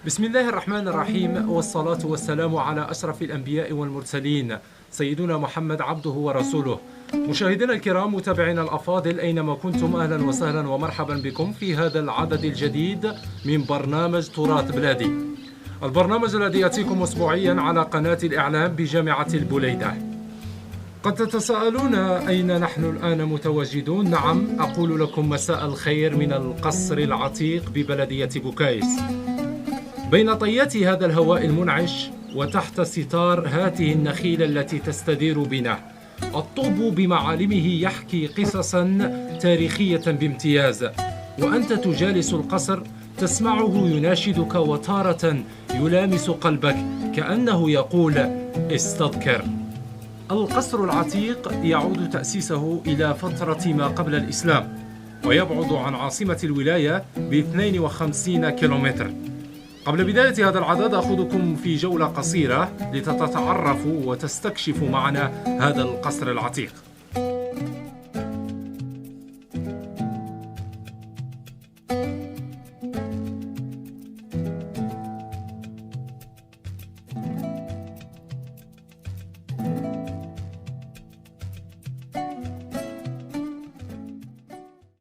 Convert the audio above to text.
بسم الله الرحمن الرحيم، والصلاة والسلام على أشرف الأنبياء والمرسلين سيدنا محمد عبده ورسوله. مشاهدينا الكرام، متابعينا الأفاضل، أينما كنتم أهلا وسهلا ومرحبا بكم في هذا العدد الجديد من برنامج تراث بلادي، البرنامج الذي يأتيكم أسبوعيا على قناة الإعلام بجامعة البليدة. قد تتساءلون أين نحن الآن متواجدون؟ نعم، أقول لكم مساء الخير من القصر العتيق ببلدية بوكايس، بين طيات هذا الهواء المنعش وتحت ستار هذه النخيل التي تستدير بنا. الطوب بمعالمه يحكي قصصا تاريخية بامتياز، وأنت تجالس القصر تسمعه يناشدك وتارة يلامس قلبك كأنه يقول استذكر. القصر العتيق يعود تأسيسه إلى فترة ما قبل الإسلام، ويبعد عن عاصمة الولاية ب 52 كيلومتر. قبل بداية هذا العدد أخذكم في جولة قصيرة لتتعرفوا وتستكشفوا معنا هذا القصر العتيق.